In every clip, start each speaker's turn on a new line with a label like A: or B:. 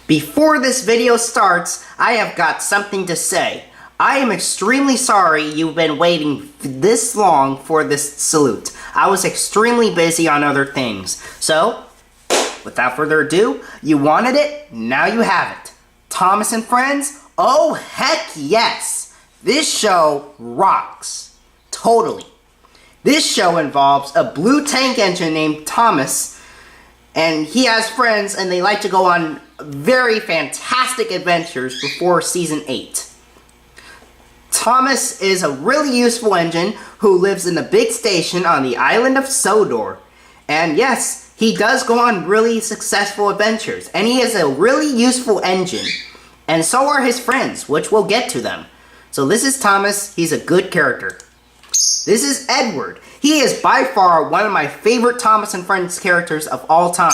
A: Before this video starts, I have got something to say. I am extremely sorry you've been waiting this long for this salute. I was extremely busy on other things. So, without further ado, you wanted it, now you have it. Thomas and Friends? Oh heck yes! This show rocks. Totally. This show involves a blue tank engine named Thomas, and he has friends and they like to go on very fantastic adventures before season 8. Thomas is a really useful engine who lives in a big station on the island of Sodor. And yes, he does go on really successful adventures. And he is a really useful engine. And so are his friends, which we'll get to them. So this is Thomas. He's a good character. This is Edward. He is by far one of my favorite Thomas and Friends characters of all time.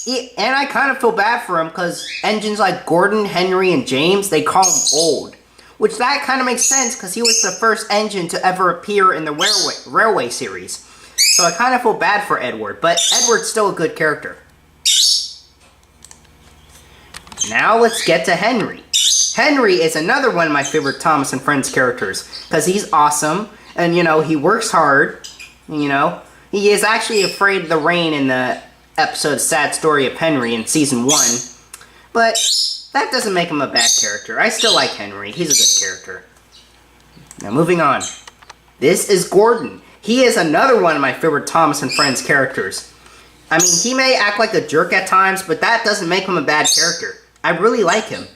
A: And I kind of feel bad for him because engines like Gordon, Henry, and James, they call him old. Which that kind of makes sense because he was the first engine to ever appear in the railway series. So I kind of feel bad for Edward, but Edward's still a good character. Now let's get to Henry. Henry is another one of my favorite Thomas and Friends characters because he's awesome and, you know, he works hard. You know, he is actually afraid of the rain in the episode Sad Story of Henry in season 1. But that doesn't make him a bad character. I still like Henry. He's a good character. Now moving on. This is Gordon. He is another one of my favorite Thomas and Friends characters. I mean, he may act like a jerk at times, but that doesn't make him a bad character. I really like him.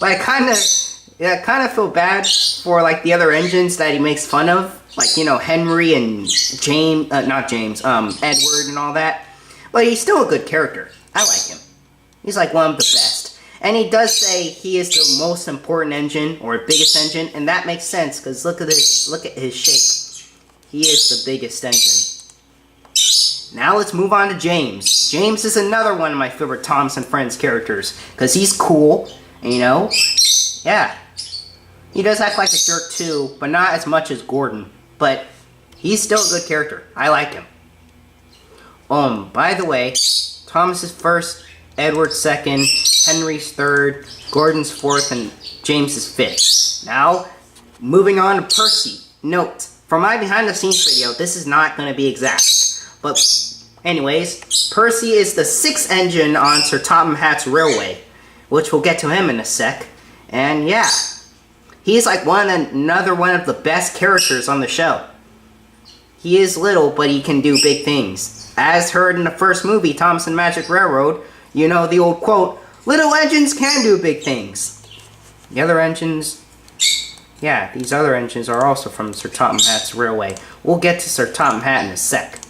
A: But I kind of feel bad for like the other engines that he makes fun of. Like, you know, Henry and Edward and all that. But he's still a good character. I like him. He's like one of the best. And he does say he is the most important engine, or biggest engine, and that makes sense, because look at his shape. He is the biggest engine. Now let's move on to James. James is another one of my favorite Thomas and Friends characters, because he's cool, and you know, yeah. He does act like a jerk too, but not as much as Gordon. But he's still a good character. I like him. By the way, Thomas is first, Edward's second, Henry's third, Gordon's fourth, and James is fifth. Now, moving on to Percy. Note, for my behind the scenes video, this is not going to be exact. But anyways, Percy is the 6th engine on Sir Topham Hatt's railway, which we'll get to him in a sec. And yeah, he's like another one of the best characters on the show. He is little, but he can do big things. As heard in the first movie, Thomas and Magic Railroad, you know the old quote, "Little engines can do big things." The other engines, yeah, these other engines are also from Sir Topham Hatt's railway. We'll get to Sir Topham Hatt in a sec.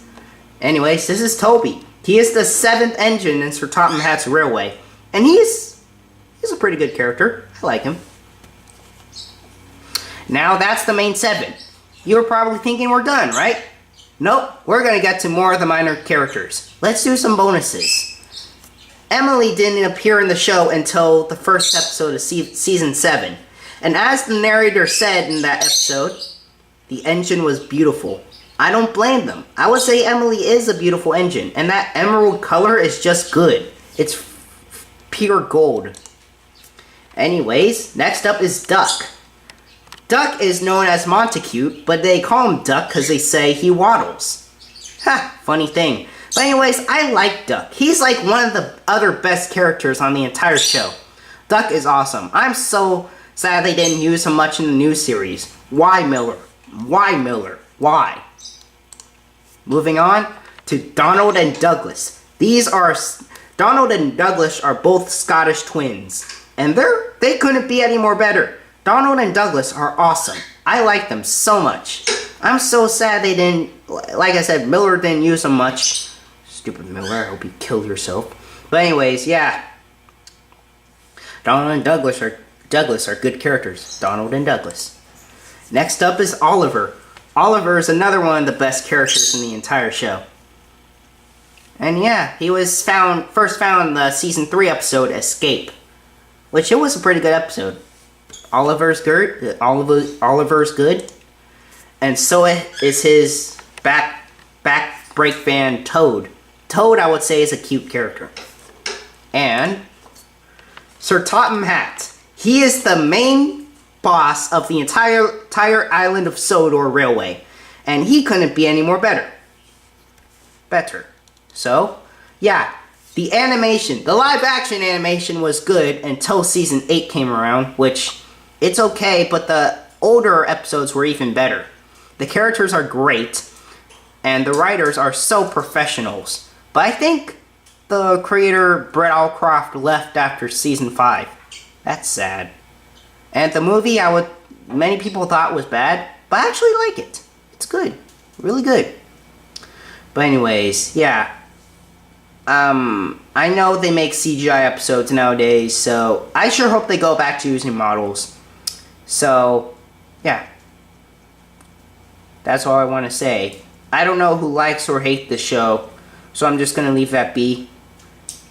A: Anyways, this is Toby. He is the 7th engine in Sir Topham Hatt's railway. And he's a pretty good character. I like him. Now that's the main 7. You were probably thinking we're done, right? Nope, we're gonna get to more of the minor characters. Let's do some bonuses. Emily didn't appear in the show until the first episode of season 7. And as the narrator said in that episode, the engine was beautiful. I don't blame them. I would say Emily is a beautiful engine, and that emerald color is just good. It's pure gold. Anyways, next up is Duck. Duck is known as Montacute, but they call him Duck because they say he waddles. Ha, funny thing. But anyways, I like Duck. He's like one of the other best characters on the entire show. Duck is awesome. I'm so sad they didn't use him much in the new series. Why, Miller? Why, Miller? Why? Moving on to Donald and Douglas. Donald and Douglas are both Scottish twins. And they couldn't be any more better. Donald and Douglas are awesome. I like them so much. I'm so sad they didn't, like I said, Miller didn't use them much. Stupid Miller, I hope you kill yourself. But anyways, yeah. Donald and Douglas are good characters. Donald and Douglas. Next up is Oliver. Oliver is another one of the best characters in the entire show. And yeah, he was first found in the season 3 episode Escape, which it was a pretty good episode. Oliver's good, and so is his back break band Toad. Toad, I would say, is a cute character. And Sir Topham Hatt. He is the main boss of the entire island of Sodor Railway. And he couldn't be any more better. So, yeah. The animation, the live action animation was good until season 8 came around, which it's okay, but the older episodes were even better. The characters are great, and the writers are so professionals. But I think the creator, Brett Allcroft, left after season 5. That's sad. And the movie, many people thought was bad, but I actually like it. It's good. Really good. But anyways, yeah. I know they make CGI episodes nowadays, so I sure hope they go back to using models. So, yeah. That's all I want to say. I don't know who likes or hates the show, so I'm just gonna leave that be.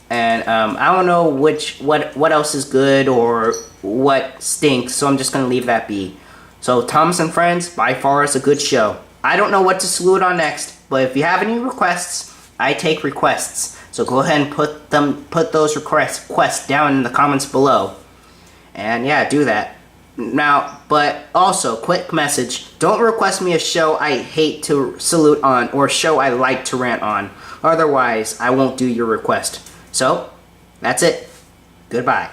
A: And I don't know what else is good or what stinks, so I'm just gonna leave that be. So Thomas and Friends, by far, is a good show. I don't know what to salute on next, but if you have any requests, I take requests. So go ahead and put those requests down in the comments below. And yeah, do that. Now, but also, quick message. Don't request me a show I hate to salute on or show I like to rant on. Otherwise, I won't do your request. So, that's it. Goodbye.